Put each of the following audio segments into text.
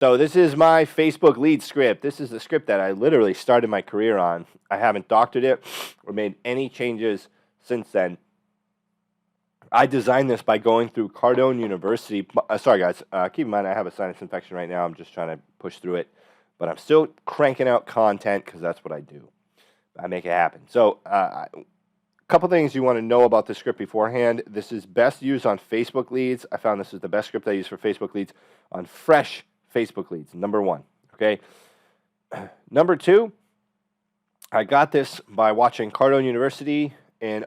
So this is my Facebook lead script. This is the script that I literally started my career on. I haven't doctored it or made any changes since then. I designed this by going through Cardone University. Sorry, guys. Keep in mind, I have a sinus infection right now. I'm just trying to push through it. But I'm still cranking out content because that's what I do. I make it happen. So a couple things you want to know about the script beforehand. This is best used on Facebook leads. I found this is the best script I use for Facebook leads on fresh Facebook leads, number one. Okay. Number two, I got this by watching Cardone University and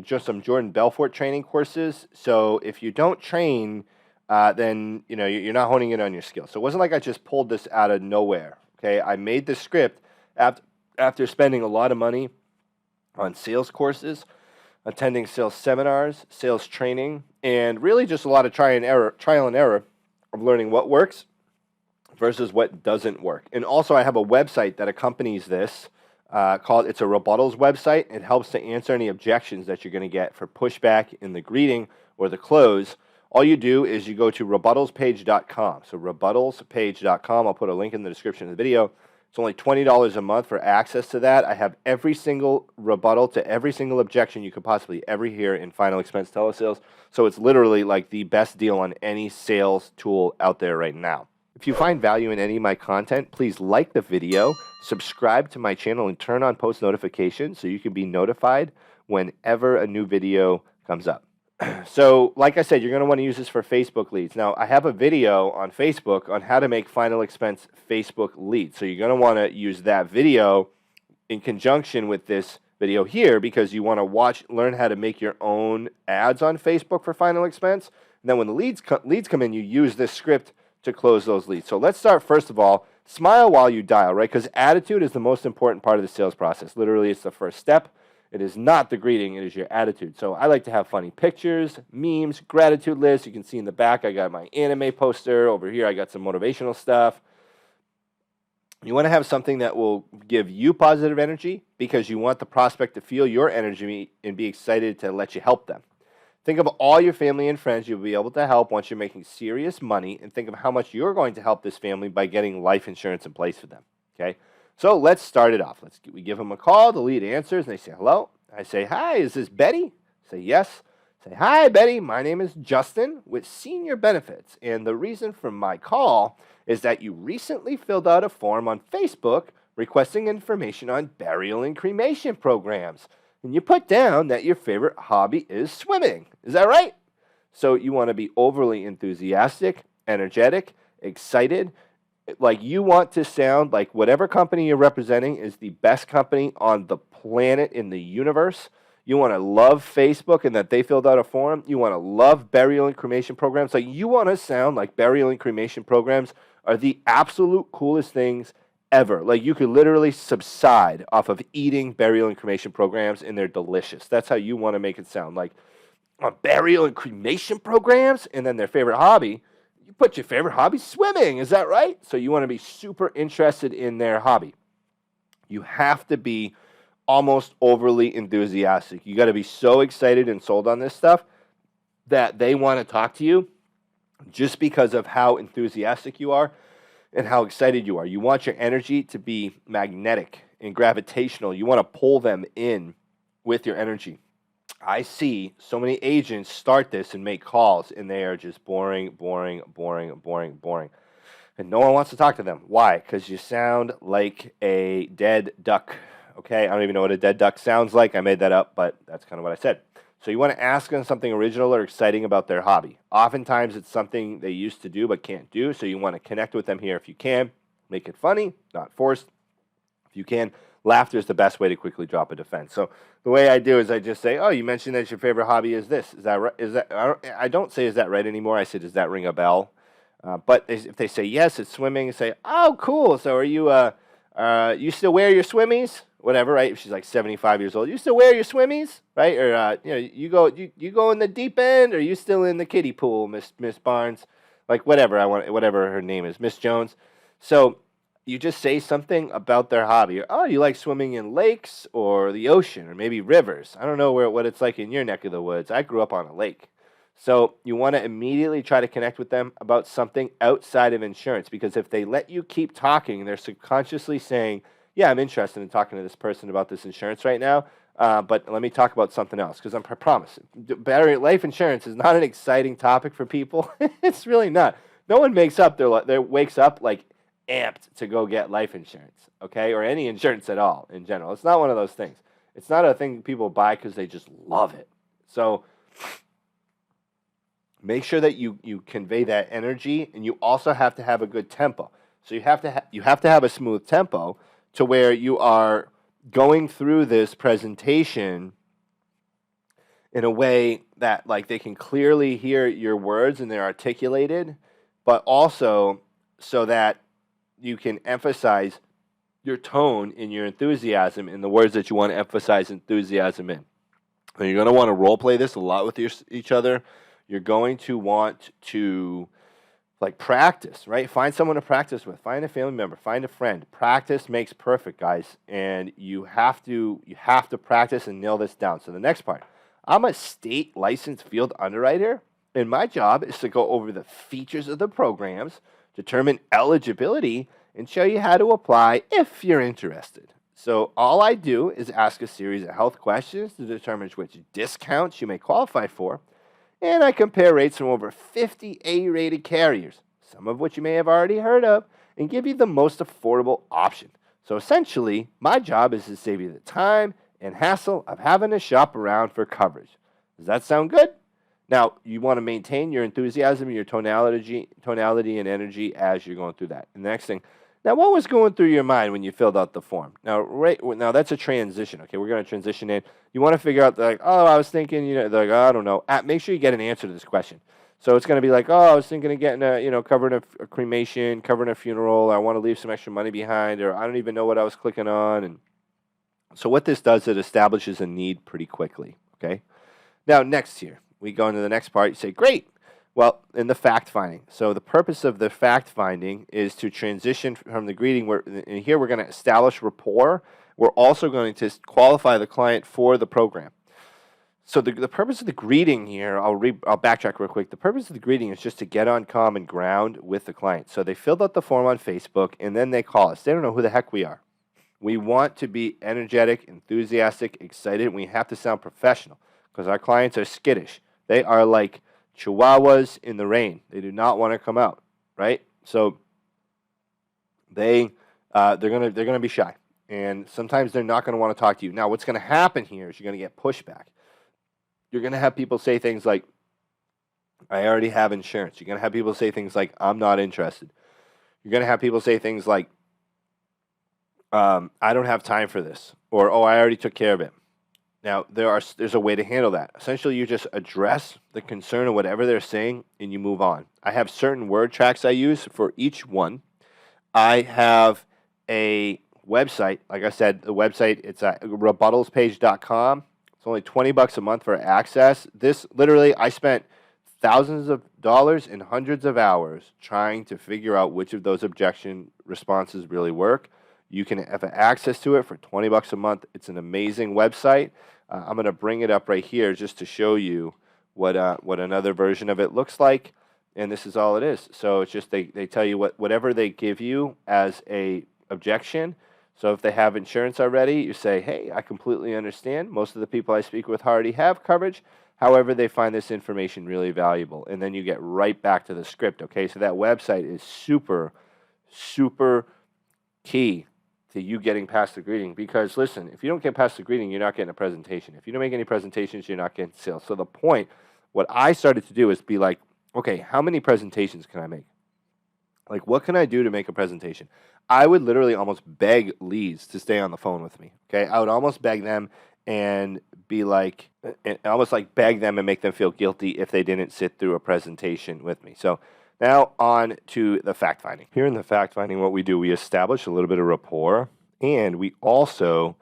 just some Jordan Belfort training courses. So if you don't train, then you're not honing in on your skills. So it wasn't like I just pulled this out of nowhere. Okay, I made this script after spending a lot of money on sales courses, attending sales seminars, sales training, and really just a lot of trial and error of learning what works versus what doesn't work. And also I have a website that accompanies this it's a rebuttals website. It helps to answer any objections that you're going to get for pushback in the greeting or the close. All you do is you go to rebuttalspage.com. So rebuttalspage.com. I'll put a link in the description of the video. It's only $20 a month for access to that. I have every single rebuttal to every single objection you could possibly ever hear in final expense telesales. So it's literally like the best deal on any sales tool out there right now. If you find value in any of my content, please like the video, subscribe to my channel, and turn on post notifications so you can be notified whenever a new video comes up. So, like I said, you're going to want to use this for Facebook leads. Now, I have a video on Facebook on how to make final expense Facebook leads. So you're going to want to use that video in conjunction with this video here because you want to learn how to make your own ads on Facebook for final expense. And then when the leads come in, you use this script to close those leads. So let's start first of all, smile while you dial, right? Because attitude is the most important part of the sales process. Literally, it's the first step. It is not the greeting, it is your attitude. So I like to have funny pictures, memes, gratitude lists. You can see in the back, I got my anime poster. Over here, I got some motivational stuff. You want to have something that will give you positive energy because you want the prospect to feel your energy and be excited to let you help them. Think of all your family and friends you'll be able to help once you're making serious money, and think of how much you're going to help this family by getting life insurance in place for them, okay? So let's start it off. We give them a call, the lead answers, and they say, hello. I say, hi, is this Betty? Say, yes. Say, hi, Betty, my name is Justin with Senior Benefits, and the reason for my call is that you recently filled out a form on Facebook requesting information on burial and cremation programs. And you put down that your favorite hobby is swimming. Is that right? So you want to be overly enthusiastic, energetic, excited. Like you want to sound like whatever company you're representing is the best company on the planet in the universe. You want to love Facebook and that they filled out a form. You want to love burial and cremation programs. Like you want to sound like burial and cremation programs are the absolute coolest things ever. Like you could literally subside off of eating burial and cremation programs, and they're delicious. That's how you want to make it sound. Like burial and cremation programs, and then their favorite hobby. You put your favorite hobby swimming. Is that right? So you want to be super interested in their hobby. You have to be almost overly enthusiastic. You got to be so excited and sold on this stuff that they want to talk to you just because of how enthusiastic you are and how excited you are. You want your energy to be magnetic and gravitational. You want to pull them in with your energy. I see so many agents start this and make calls, and they are just boring. And no one wants to talk to them. Why? Because you sound like a dead duck. Okay? I don't even know what a dead duck sounds like. I made that up, but that's kind of what I said. So you want to ask them something original or exciting about their hobby. Oftentimes it's something they used to do but can't do, so you want to connect with them here if you can. Make it funny, not forced. If you can, laughter is the best way to quickly drop a defense. So the way I do is I just say, oh, you mentioned that your favorite hobby is this. Is that right? I don't say is that right anymore. I say, does that ring a bell? But if they say yes, it's swimming, I say, oh, cool. So are you still wear your swimmies? Whatever, right? If she's like 75 years old, you still wear your swimmies, right? Or you go in the deep end, or you still in the kiddie pool, Miss Barnes, like whatever her name is, Miss Jones. So you just say something about their hobby. Or, oh, you like swimming in lakes or the ocean or maybe rivers. I don't know what it's like in your neck of the woods. I grew up on a lake. So you want to immediately try to connect with them about something outside of insurance, because if they let you keep talking, they're subconsciously saying, yeah, I'm interested in talking to this person about this insurance right now, but let me talk about something else, because I promise, battery life insurance is not an exciting topic for people. It's really not. No one wakes up like amped to go get life insurance, okay, or any insurance at all in general. It's not one of those things. It's not a thing people buy because they just love it. So make sure that you convey that energy, and you also have to have a good tempo. So you have to have a smooth tempo to where you are going through this presentation in a way that like they can clearly hear your words and they're articulated, but also so that you can emphasize your tone and your enthusiasm in the words that you want to emphasize enthusiasm in. And you're going to want to role play this a lot with each other. You're going to want to like practice, right? Find someone to practice with. Find a family member. Find a friend. Practice makes perfect, guys. And you have to practice and nail this down. So the next part, I'm a state licensed field underwriter, and my job is to go over the features of the programs, determine eligibility, and show you how to apply if you're interested. So all I do is ask a series of health questions to determine which discounts you may qualify for, and I compare rates from over 50 A-rated carriers, some of which you may have already heard of, and give you the most affordable option. So essentially, my job is to save you the time and hassle of having to shop around for coverage. Does that sound good? Now, you want to maintain your enthusiasm, your tonality and energy as you're going through that. And the next thing, now what was going through your mind when you filled out the form? Now that's a transition. Okay, we're going to transition in. You want to figure out like, oh, I was thinking, like, oh, I don't know. Make sure you get an answer to this question. So it's going to be like, oh, I was thinking of getting covering a cremation, covering a funeral. I want to leave some extra money behind, or I don't even know what I was clicking on. And so what this does, it establishes a need pretty quickly. Okay. Now next here, we go into the next part. You say, great. Well, in the fact finding. So the purpose of the fact finding is to transition from the greeting. And here we're going to establish rapport. We're also going to qualify the client for the program. So the purpose of the greeting here, I'll backtrack real quick. The purpose of the greeting is just to get on common ground with the client. So they filled out the form on Facebook, and then they call us. They don't know who the heck we are. We want to be energetic, enthusiastic, excited, and we have to sound professional because our clients are skittish. They are like chihuahuas in the rain. They do not want to come out, right? So they're gonna be shy, and sometimes they're not going to want to talk to you. Now, what's going to happen here is you're going to get pushback. You're going to have people say things like, "I already have insurance." You're going to have people say things like, "I'm not interested." You're going to have people say things like, "I don't have time for this," or "Oh, I already took care of it." Now, there's a way to handle that. Essentially, you just address the concern of whatever they're saying, and you move on. I have certain word tracks I use for each one. I have a website. Like I said, the website, it's at rebuttalspage.com. It's only $20 a month for access. This, literally, I spent thousands of dollars and hundreds of hours trying to figure out which of those objection responses really work. You can have access to it for $20 a month. It's an amazing website. I'm going to bring it up right here just to show you what another version of it looks like. And this is all it is. So it's just they tell you whatever they give you as a objection. So if they have insurance already, you say, hey, I completely understand. Most of the people I speak with already have coverage. However, they find this information really valuable. And then you get right back to the script. Okay, so that website is super, super key to you getting past the greeting, because listen, if you don't get past the greeting, you're not getting a presentation. If you don't make any presentations, you're not getting sales. So the point, what I started to do is be like, okay, how many presentations can I make? Like, what can I do to make a presentation? I would literally almost beg leads to stay on the phone with me. Okay, I would almost beg them and be like, almost like beg them and make them feel guilty if they didn't sit through a presentation with me. So now on to the fact finding. Here in the fact finding, what we do, we establish a little bit of rapport, and we also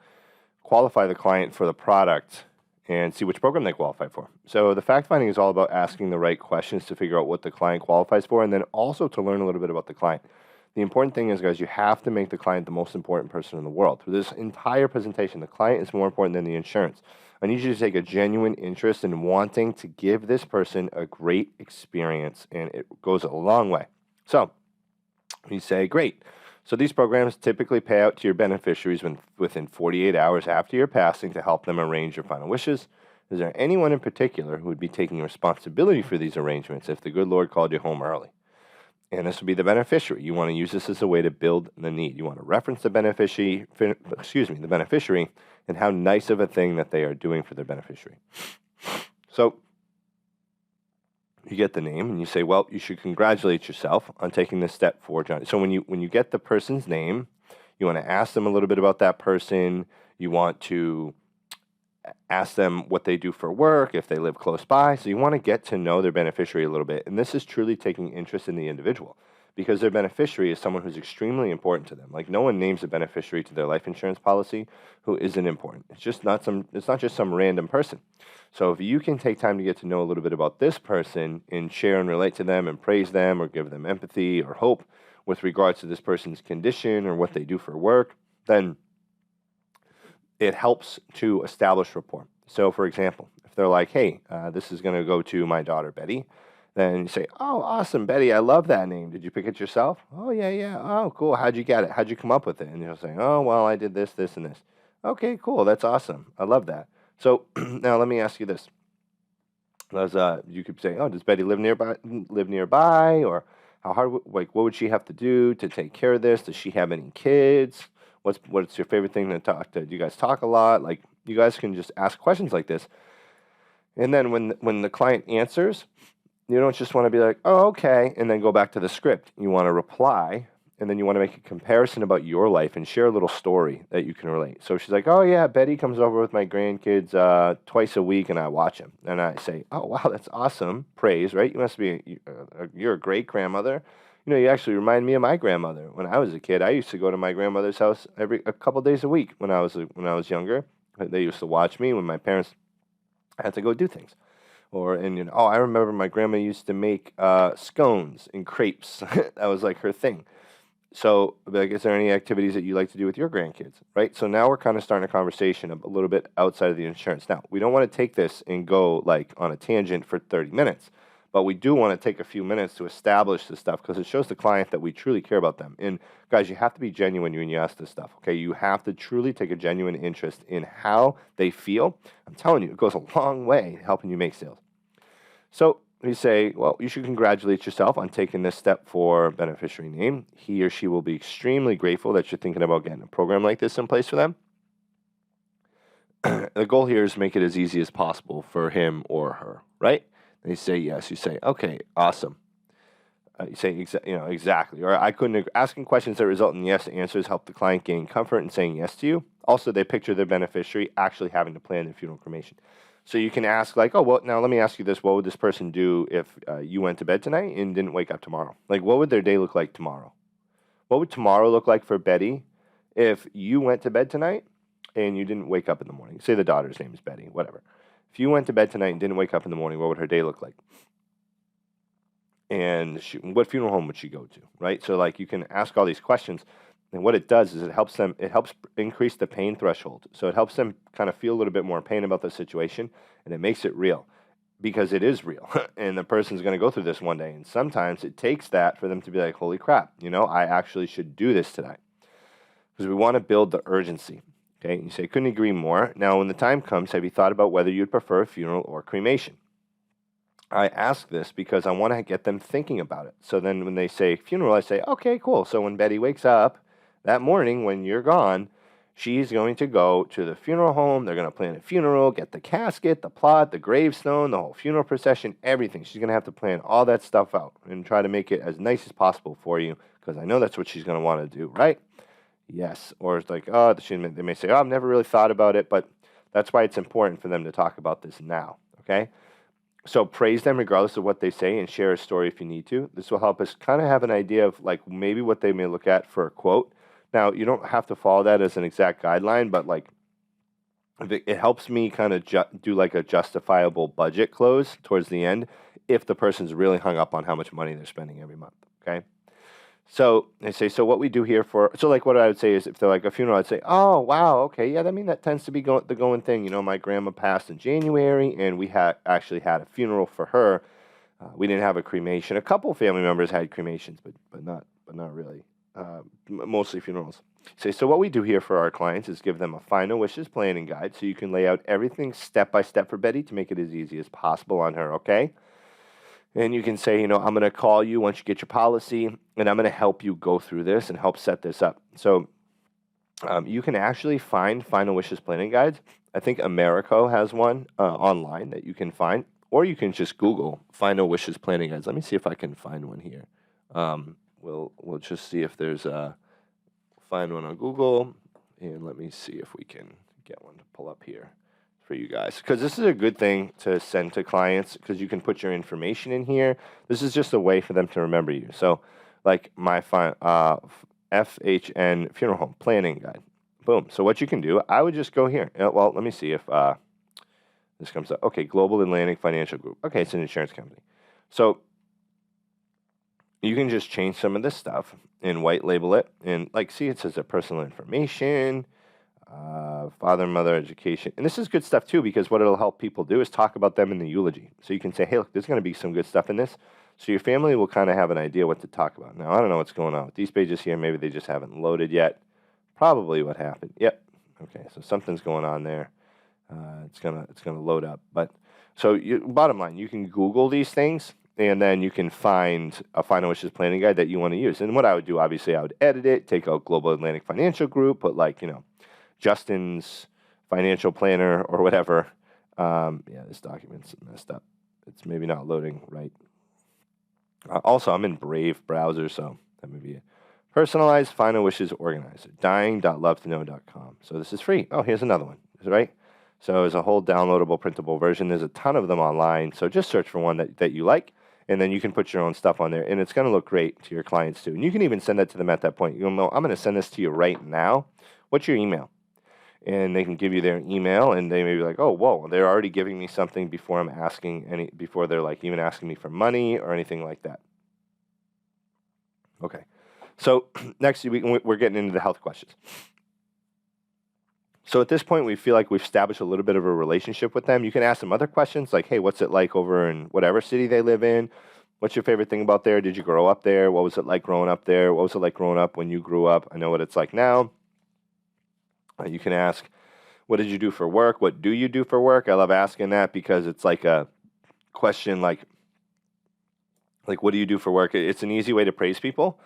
qualify the client for the product and see which program they qualify for. So the fact finding is all about asking the right questions to figure out what the client qualifies for, and then also to learn a little bit about the client. The important thing is, guys, you have to make the client the most important person in the world. Through this entire presentation, the client is more important than the insurance. I need you to take a genuine interest in wanting to give this person a great experience, and it goes a long way. So you say, great. So these programs typically pay out to your beneficiaries within 48 hours after your passing to help them arrange your final wishes. Is there anyone in particular who would be taking responsibility for these arrangements if the good Lord called you home early? And this would be the beneficiary. You want to use this as a way to build the need. You want to reference the beneficiary, and how nice of a thing that they are doing for their beneficiary. So you get the name and you say, well, you should congratulate yourself on taking this step forward, John. So when you get the person's name, you want to ask them a little bit about that person. You want to ask them what they do for work, if they live close by. So you want to get to know their beneficiary a little bit. And this is truly taking interest in the individual, because their beneficiary is someone who's extremely important to them. Like, no one names a beneficiary to their life insurance policy who isn't important. It's not just some random person. So if you can take time to get to know a little bit about this person and share and relate to them and praise them or give them empathy or hope with regards to this person's condition or what they do for work, then it helps to establish rapport. So, for example, if they're like, hey, this is going to go to my daughter, Betty, then you say, oh, awesome, Betty, I love that name. Did you pick it yourself? Oh, yeah. Oh, cool. How'd you get it? How'd you come up with it? And you'll say, oh, well, I did this, this, and this. Okay, cool. That's awesome. I love that. So now let me ask you this. You could say, oh, does Betty live nearby? Or how hard, what would she have to do to take care of this? Does she have any kids? What's your favorite thing to talk to? Do you guys talk a lot? Like, you guys can just ask questions like this. And then when the client answers, you don't just want to be like, oh, okay, and then go back to the script. You want to reply, and then you want to make a comparison about your life and share a little story that you can relate. So she's like, oh, yeah, Betty comes over with my grandkids twice a week, and I watch them. And I say, oh, wow, that's awesome. Praise, right? You must be, you're a great grandmother. You know, you actually remind me of my grandmother. When I was a kid, I used to go to my grandmother's house a couple days a week when I was younger. They used to watch me when my parents had to go do things. I remember my grandma used to make scones and crepes. That was like her thing. So, like, is there any activities that you like to do with your grandkids, right? So now we're kind of starting a conversation a little bit outside of the insurance. Now, we don't want to take this and go like on a tangent for 30 minutes. But we do want to take a few minutes to establish this stuff, because it shows the client that we truly care about them. And guys, you have to be genuine when you ask this stuff, okay? You have to truly take a genuine interest in how they feel. I'm telling you, it goes a long way helping you make sales. So we say, well, you should congratulate yourself on taking this step for beneficiary name. He or she will be extremely grateful that you're thinking about getting a program like this in place for them. The goal here is to make it as easy as possible for him or her, right? They say yes. You say, okay, awesome. You say, exactly. Or I couldn't agree. Asking questions that result in yes answers help the client gain comfort in saying yes to you. Also, they picture their beneficiary actually having to plan the funeral cremation. So you can ask, like, oh, well, now let me ask you this. What would this person do if you went to bed tonight and didn't wake up tomorrow? Like, what would their day look like tomorrow? What would tomorrow look like for Betty if you went to bed tonight and you didn't wake up in the morning? Say the daughter's name is Betty, whatever. If you went to bed tonight and didn't wake up in the morning, what would her day look like? And what funeral home would she go to, right? So, like, you can ask all these questions, and what it does is it helps increase the pain threshold. So it helps them kind of feel a little bit more pain about the situation, and it makes it real, because it is real, and the person's going to go through this one day. And sometimes it takes that for them to be like, holy crap, I actually should do this tonight, because we want to build the urgency. Okay, you say, couldn't agree more. Now, when the time comes, have you thought about whether you'd prefer a funeral or cremation? I ask this because I want to get them thinking about it. So then when they say funeral, I say, okay, cool. So when Betty wakes up that morning when you're gone, she's going to go to the funeral home. They're going to plan a funeral, get the casket, the plot, the gravestone, the whole funeral procession, everything. She's going to have to plan all that stuff out and try to make it as nice as possible for you, because I know that's what she's going to want to do, right? Yes. Or it's like, they may say, I've never really thought about it, but that's why it's important for them to talk about this now, okay? So praise them regardless of what they say, and share a story if you need to. This will help us kind of have an idea of, like, maybe what they may look at for a quote. Now, you don't have to follow that as an exact guideline, but, like, it helps me kind of do like a justifiable budget close towards the end if the person's really hung up on how much money they're spending every month, okay? So they say, so what we do here for, so like what I would say is if they're like a funeral, I'd say, oh, wow, okay, yeah, I mean, that tends to be the going thing. You know, my grandma passed in January and we had actually had a funeral for her. We didn't have a cremation. A couple family members had cremations, but not really. Mostly funerals. Say, so what we do here for our clients is give them a final wishes planning guide so you can lay out everything step by step for Betty to make it as easy as possible on her, okay? And you can say, I'm going to call you once you get your policy, and I'm going to help you go through this and help set this up. So you can actually find final wishes planning guides. I think Americo has one online that you can find, or you can just Google final wishes planning guides. Let me see if I can find one here. We'll just see if there's find one on Google, and let me see if we can get one to pull up here for you guys, because this is a good thing to send to clients because you can put your information in here. This is just a way for them to remember you. So like my FHN funeral home planning guide. Boom. So what you can do, I would just go here. Well, let me see if this comes up. Okay, Global Atlantic Financial Group. Okay, it's an insurance company. So you can just change some of this stuff and white label it. And like, see, it says their personal information, father and mother education. And this is good stuff too, because what it'll help people do is talk about them in the eulogy. So you can say, hey, look, there's going to be some good stuff in this. So your family will kind of have an idea what to talk about. Now, I don't know what's going on with these pages here. Maybe they just haven't loaded yet. Probably what happened. Yep. Okay, so something's going on there. It's gonna load up. But so bottom line, you can Google these things, and then you can find a final wishes planning guide that you want to use. And what I would do, obviously, I would edit it, take out Global Atlantic Financial Group, put like, Justin's financial planner or whatever. Yeah, this document's messed up. It's maybe not loading right. Also, I'm in Brave browser, so that may be it. Personalized final wishes organizer, dying.lovetoknow.com. So this is free. Oh, here's another one, right? So there's a whole downloadable, printable version. There's a ton of them online. So just search for one that you like, and then you can put your own stuff on there, and it's going to look great to your clients too. And you can even send that to them at that point. You'll know, I'm going to send this to you right now. What's your email? And they can give you their email, and they may be like, oh, whoa, they're already giving me something before before they're like even asking me for money or anything like that. Okay. So next we're getting into the health questions. So at this point, we feel like we've established a little bit of a relationship with them. You can ask them other questions like, hey, what's it like over in whatever city they live in? What's your favorite thing about there? Did you grow up there? What was it like growing up there? What was it like growing up when you grew up? I know what it's like now. You can ask, what did you do for work? What do you do for work? I love asking that because it's like a question like what do you do for work? It's an easy way to praise people.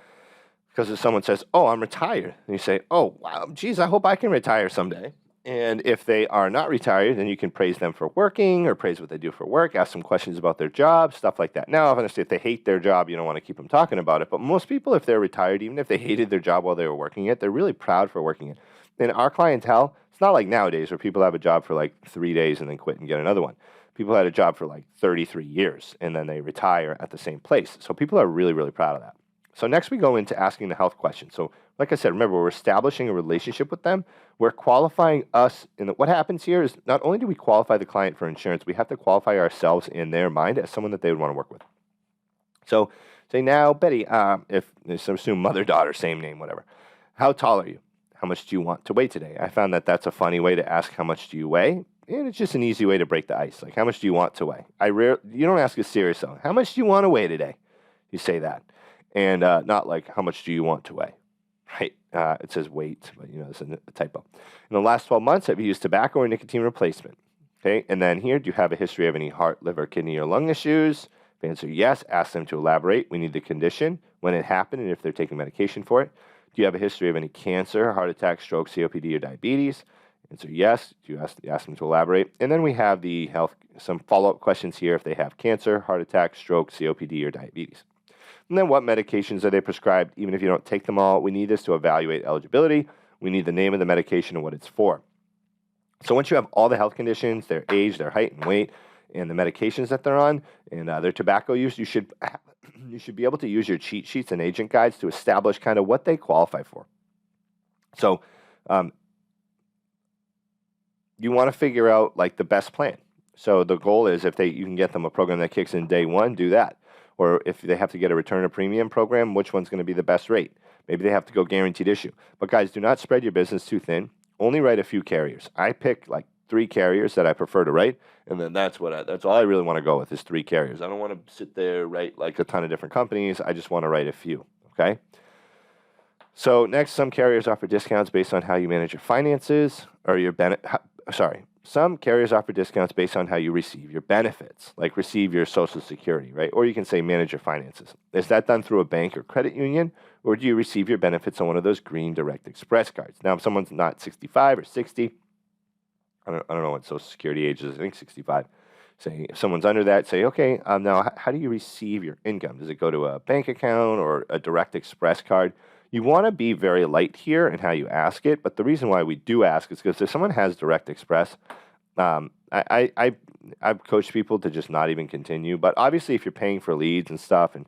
Because if someone says, oh, I'm retired, and you say, oh, wow, geez, I hope I can retire someday. And if they are not retired, then you can praise them for working or praise what they do for work, ask some questions about their job, stuff like that. Now, obviously, if they hate their job, you don't want to keep them talking about it. But most people, if they're retired, even if they hated their job while they were working it, they're really proud for working it. And our clientele, it's not like nowadays where people have a job for like 3 days and then quit and get another one. People had a job for like 33 years and then they retire at the same place. So people are really, really proud of that. So next we go into asking the health question. So like I said, remember, we're establishing a relationship with them. We're qualifying us. And what happens here is not only do we qualify the client for insurance, we have to qualify ourselves in their mind as someone that they would want to work with. So say now, Betty, if assume mother, daughter, same name, whatever. How tall are you? How much do you want to weigh today? I found that that's a funny way to ask how much do you weigh. And it's just an easy way to break the ice. Like, how much do you want to weigh? You don't ask a serious though. How much do you want to weigh today? You say that. And not like, how much do you want to weigh? Right? It says weight, but it's a typo. In the last 12 months, have you used tobacco or nicotine replacement? Okay. And then here, do you have a history of any heart, liver, kidney, or lung issues? If they answer yes, ask them to elaborate. We need the condition, when it happened, and if they're taking medication for it. Do you have a history of any cancer, heart attack, stroke, COPD, or diabetes? Answer yes. Do you ask them to elaborate? And then we have some follow-up questions here if they have cancer, heart attack, stroke, COPD, or diabetes. And then what medications are they prescribed? Even if you don't take them all, we need this to evaluate eligibility. We need the name of the medication and what it's for. So once you have all the health conditions, their age, their height and weight, and the medications that they're on, and their tobacco use, you should be able to use your cheat sheets and agent guides to establish kind of what they qualify for. So you want to figure out like the best plan. So the goal is you can get them a program that kicks in day one, do that. Or if they have to get a return of premium program, which one's going to be the best rate? Maybe they have to go guaranteed issue. But guys, do not spread your business too thin. Only write a few carriers. I pick like 3 carriers that I prefer to write, and then that's all I really want to go with is 3 carriers. I don't want to sit there write like a ton of different companies. I just want to write a few. Okay. So next, some carriers offer discounts based on how you manage your finances or your Some carriers offer discounts based on how you receive your benefits, like receive your Social Security, right? Or you can say manage your finances. Is that done through a bank or credit union, or do you receive your benefits on one of those green Direct Express cards? Now, if someone's not 65 or 60, I don't know what Social Security age is. I think 65. Say if someone's under that, say, okay, now how do you receive your income? Does it go to a bank account or a Direct Express card? You want to be very light here in how you ask it, but the reason why we do ask is because if someone has Direct Express, I've coached people to just not even continue. But obviously, if you're paying for leads and stuff, and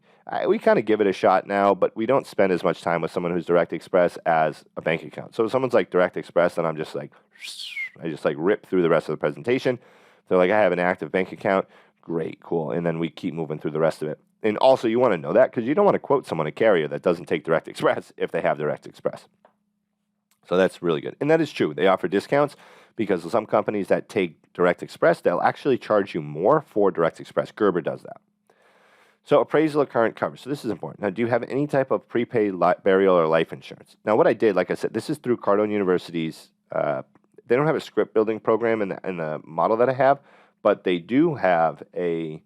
we kind of give it a shot now, but we don't spend as much time with someone who's Direct Express as a bank account. So if someone's like Direct Express, then I just rip through the rest of the presentation. They're like, I have an active bank account. Great, cool. And then we keep moving through the rest of it. And also, you want to know that because you don't want to quote someone a carrier that doesn't take Direct Express if they have Direct Express. So that's really good. And that is true. They offer discounts because some companies that take Direct Express, they'll actually charge you more for Direct Express. Gerber does that. So appraisal of current coverage. So this is important. Now, do you have any type of prepaid burial or life insurance? Now, what I did, like I said, this is through Cardone University's. They don't have a script building program in the model that I have, but they do have a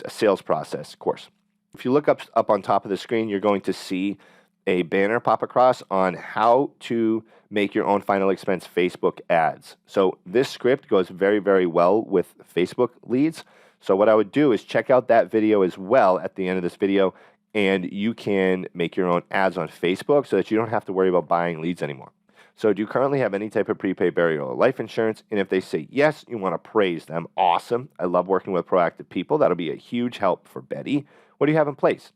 sales process course. If you look up on top of the screen, you're going to see a banner pop across on how to make your own final expense Facebook ads. So this script goes very, very well with Facebook leads. So what I would do is check out that video as well at the end of this video, and you can make your own ads on Facebook so that you don't have to worry about buying leads anymore. So do you currently have any type of prepaid burial or life insurance? And if they say yes, you want to praise them. Awesome. I love working with proactive people. That'll be a huge help for Betty. What do you have in place?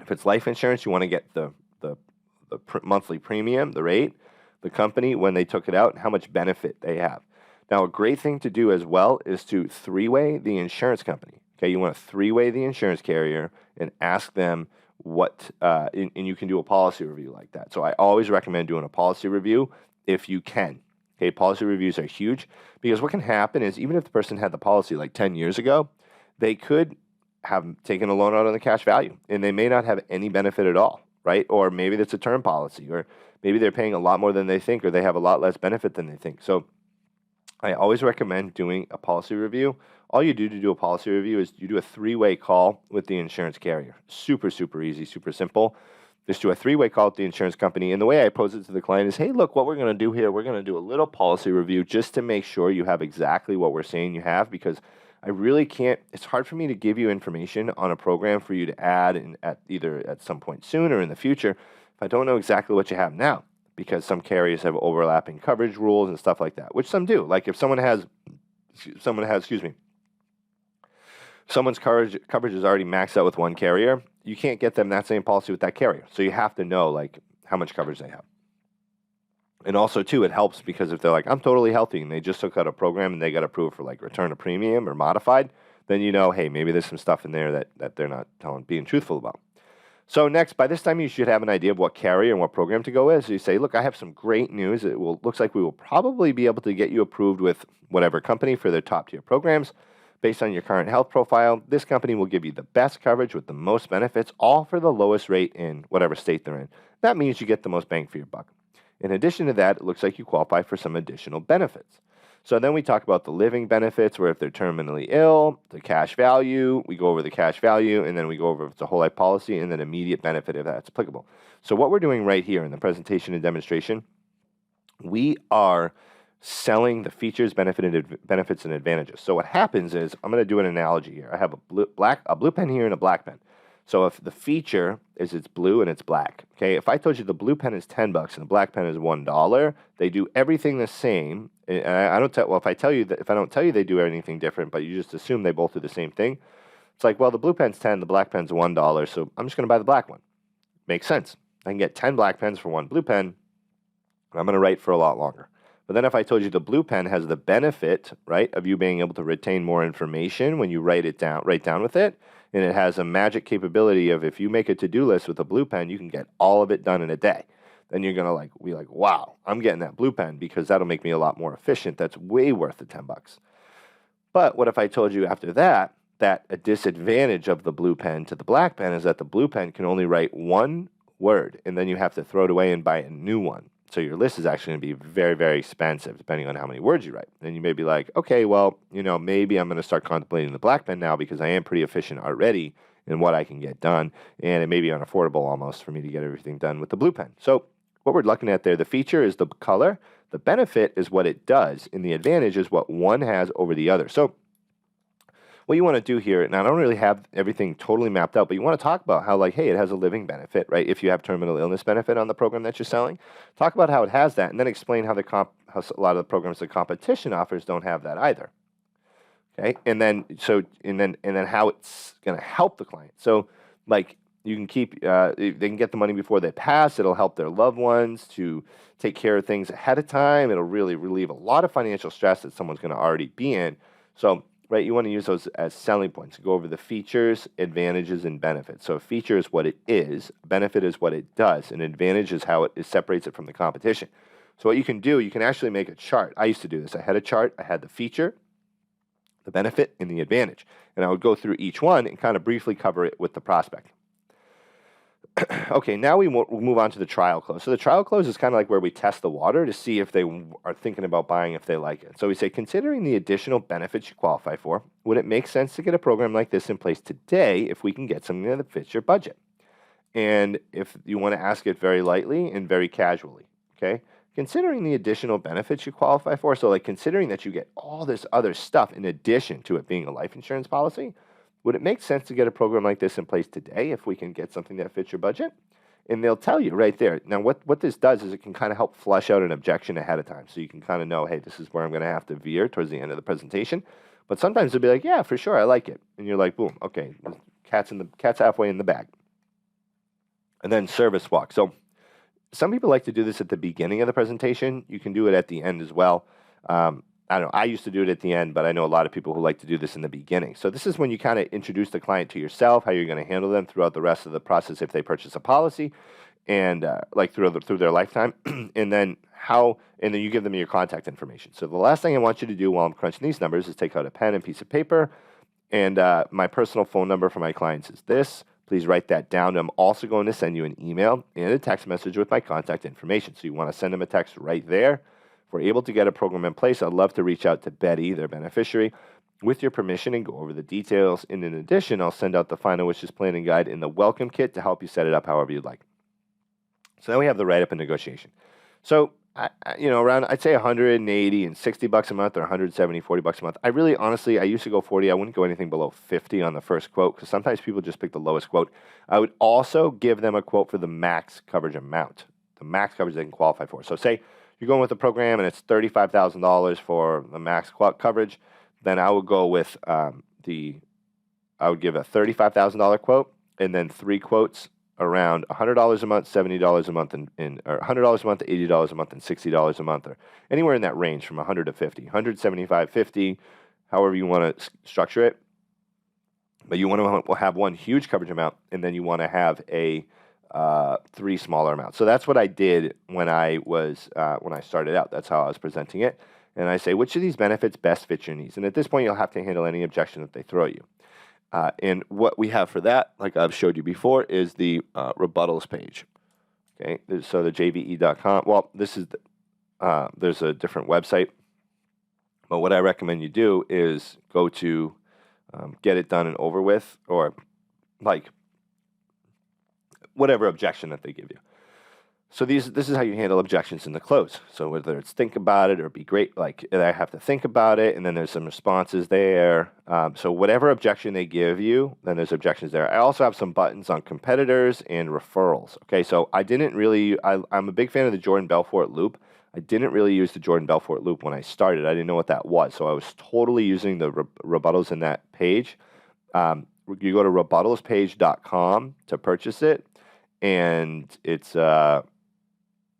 If it's life insurance, you want to get the monthly premium, the rate, the company, when they took it out, and how much benefit they have. Now, a great thing to do as well is to 3-way the insurance company. Okay, you want to 3-way the insurance carrier and ask them what, and you can do a policy review like that. So I always recommend doing a policy review if you can. Okay, policy reviews are huge because what can happen is even if the person had the policy like 10 years ago, they could have taken a loan out on the cash value and they may not have any benefit at all, right? Or maybe it's a term policy, or maybe they're paying a lot more than they think, or they have a lot less benefit than they think. So I always recommend doing a policy review. All you do to do a policy review is you do a 3-way call with the insurance carrier. Super, super easy, super simple. Just do a 3-way call with the insurance company. And the way I pose it to the client is, hey, look, what we're going to do here, we're going to do a little policy review just to make sure you have exactly what we're saying you have, because I really can't, it's hard for me to give you information on a program for you to add either at some point soon or in the future if I don't know exactly what you have now, because some carriers have overlapping coverage rules and stuff like that, which some do. Like if someone's coverage is already maxed out with one carrier, you can't get them that same policy with that carrier. So you have to know like how much coverage they have. And also too, it helps because if they're like, I'm totally healthy and they just took out a program and they got approved for like return of premium or modified, then you know, hey, maybe there's some stuff in there that they're not being truthful about. So next, by this time, you should have an idea of what carrier and what program to go with. So you say, look, I have some great news. Looks like we will probably be able to get you approved with whatever company for their top tier programs. Based on your current health profile, this company will give you the best coverage with the most benefits, all for the lowest rate in whatever state they're in. That means you get the most bang for your buck. In addition to that, it looks like you qualify for some additional benefits. So then we talk about the living benefits, where if they're terminally ill, the cash value, we go over the cash value, and then we go over if it's a whole life policy, and then immediate benefit if that's applicable. So what we're doing right here in the presentation and demonstration, we are selling the features, benefits, and advantages. So what happens is, I'm going to do an analogy here. I have a blue pen here and a black pen. So if the feature is it's blue and it's black, okay, if I told you the blue pen is $10 and the black pen is $1, they do everything the same. And if I don't tell you they do anything different, but you just assume they both do the same thing, it's like, well, the blue pen's 10, the black pen's $1, so I'm just going to buy the black one. Makes sense. I can get 10 black pens for one blue pen, and I'm going to write for a lot longer. But then if I told you the blue pen has the benefit, right, of you being able to retain more information when you write down with it, and it has a magic capability of if you make a to-do list with a blue pen, you can get all of it done in a day. Then you're going to be like, wow, I'm getting that blue pen because that'll make me a lot more efficient. That's way worth the $10. But what if I told you after that a disadvantage of the blue pen to the black pen is that the blue pen can only write one word, and then you have to throw it away and buy a new one. So your list is actually going to be very, very expensive depending on how many words you write. And you may be like, okay, well, maybe I'm going to start contemplating the black pen now because I am pretty efficient already in what I can get done, and it may be unaffordable almost for me to get everything done with the blue pen. So what we're looking at there, the feature is the color, the benefit is what it does, and the advantage is what one has over the other. So what you want to do here, and I don't really have everything totally mapped out, but you want to talk about how, hey, it has a living benefit, right? If you have terminal illness benefit on the program that you're selling, talk about how it has that, and then explain how how a lot of the programs the competition offers don't have that either. Okay, and then how it's going to help the client. So, you can they can get the money before they pass. It'll help their loved ones to take care of things ahead of time. It'll really relieve a lot of financial stress that someone's going to already be in. So, right, you want to use those as selling points. Go over the features, advantages, and benefits. So a feature is what it is, benefit is what it does, and advantage is how it separates it from the competition. So what you can do, you can actually make a chart. I used to do this. I had a chart. I had the feature, the benefit, and the advantage. And I would go through each one and kind of briefly cover it with the prospect. Okay, now we'll move on to the trial close. So the trial close is kind of like where we test the water to see if they are thinking about buying, if they like it. So we say, considering the additional benefits you qualify for, would it make sense to get a program like this in place today if we can get something that fits your budget? And if you want to ask it very lightly and very casually, okay? Considering the additional benefits you qualify for, so considering that you get all this other stuff in addition to it being a life insurance policy, would it make sense to get a program like this in place today if we can get something that fits your budget? And they'll tell you right there. Now, what this does is it can kind of help flush out an objection ahead of time. So you can kind of know, hey, this is where I'm going to have to veer towards the end of the presentation. But sometimes they'll be like, yeah, for sure, I like it. And you're like, boom, okay, cat's halfway in the bag. And then service walk. So some people like to do this at the beginning of the presentation. You can do it at the end as well. I don't know, I used to do it at the end, but I know a lot of people who like to do this in the beginning. So this is when you kind of introduce the client to yourself, how you're going to handle them throughout the rest of the process if they purchase a policy, and through their lifetime, and then you give them your contact information. So the last thing I want you to do while I'm crunching these numbers is take out a pen and piece of paper, and my personal phone number for my clients is this. Please write that down. I'm also going to send you an email and a text message with my contact information. So you want to send them a text right there. If we're able to get a program in place, I'd love to reach out to Betty, their beneficiary, with your permission and go over the details. And in addition, I'll send out the final wishes planning guide and the welcome kit to help you set it up however you'd like. So then we have the write-up and negotiation. So, around, I'd say $180 and $60 a month or $170, $40 a month. I really, honestly, I used to go 40. I wouldn't go anything below 50 on the first quote because sometimes people just pick the lowest quote. I would also give them a quote for the max coverage amount, the max coverage they can qualify for. So say you're going with a program and it's $35,000 for the max coverage, then I would go with I would give a $35,000 quote and then 3 quotes around $100 a month, $70 a month, or $100 a month, $80 a month, and $60 a month, or anywhere in that range from 100 to 50, 175, 50, however you want to structure it. But you want to have one huge coverage amount, and then you want to have a 3 smaller amounts. So that's what I did when I started out. That's how I was presenting it. And I say, which of these benefits best fit your needs? And at this point, you'll have to handle any objection that they throw you. And what we have for that, like I've showed you before, is the rebuttals page. Okay, so the jve.com. Well, this is there's a different website, but what I recommend you do is go to get it done and over with, or whatever objection that they give you. So this is how you handle objections in the close. So whether it's think about it or be great, I have to think about it, and then there's some responses there. So whatever objection they give you, then there's objections there. I also have some buttons on competitors and referrals. Okay, so I'm a big fan of the Jordan Belfort loop. I didn't really use the Jordan Belfort loop when I started. I didn't know what that was. So I was totally using the rebuttals in that page. You go to rebuttalspage.com to purchase it, and it's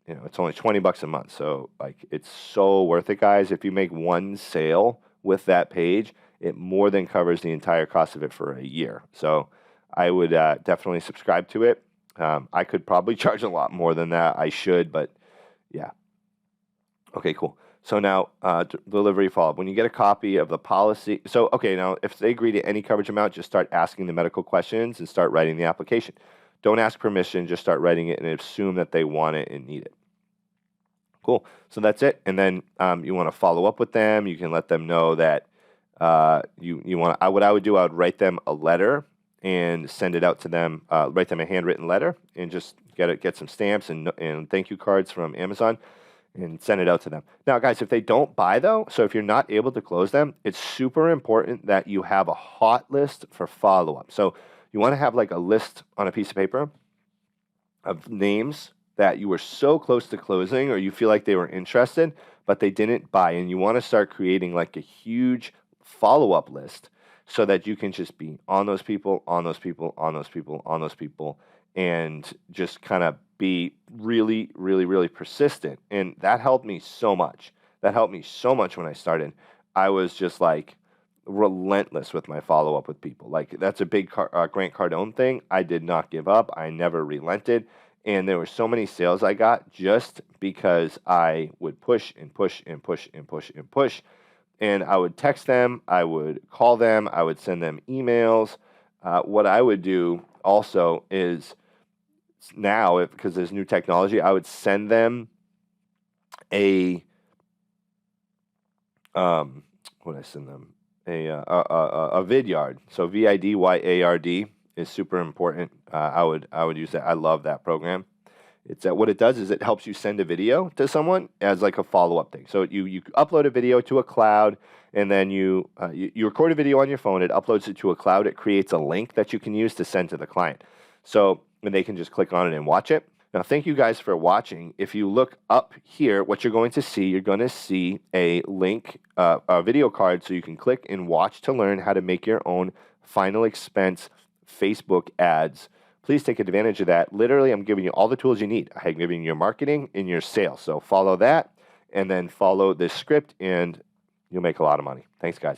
it's only $20 a month. So like, it's so worth it, guys. If you make one sale with that page, it more than covers the entire cost of it for a year. So I would definitely subscribe to it. I could probably charge a lot more than that. I should, but yeah. Okay, cool. So now, delivery follow-up. When you get a copy of the policy, so okay, now if they agree to any coverage amount, just start asking the medical questions and start writing the application. Don't ask permission, just start writing it and assume that they want it and need it. Cool. So that's it. And then you want to follow up with them. You can let them know that you want. What I would do, I would write them a letter and send it out to them. Write them a handwritten letter and just get some stamps and thank you cards from Amazon and send it out to them. Now, guys, if they don't buy though, so if you're not able to close them, it's super important that you have a hot list for follow-up. So you want to have like a list on a piece of paper of names that you were so close to closing or you feel like they were interested, but they didn't buy. And you want to start creating like a huge follow-up list so that you can just be on those people, on those people, on those people, on those people, and just kind of be really, really, really persistent. And that helped me so much. That helped me so much when I started. I was just like relentless with my follow-up with people. Like that's a big Grant Cardone thing. I did not give up. I never relented. And there were so many sales I got just because I would push and push and push and push and push. And I would text them, I would call them, I would send them emails. What I would do also is now, because there's new technology, I would send them a what did I send them? A vidyard. So VIDYARD is super important. I would use that. I love that program. It's what it does is it helps you send a video to someone as like a follow-up thing. So you upload a video to a cloud, and then you record a video on your phone. It uploads it to a cloud. It creates a link that you can use to send to the client. So and they can just click on it and watch it. Now, thank you guys for watching. If you look up here, what you're going to see a link, a video card, so you can click and watch to learn how to make your own final expense Facebook ads. Please take advantage of that. Literally, I'm giving you all the tools you need. I'm giving you your marketing and your sales. So follow that and then follow this script and you'll make a lot of money. Thanks, guys.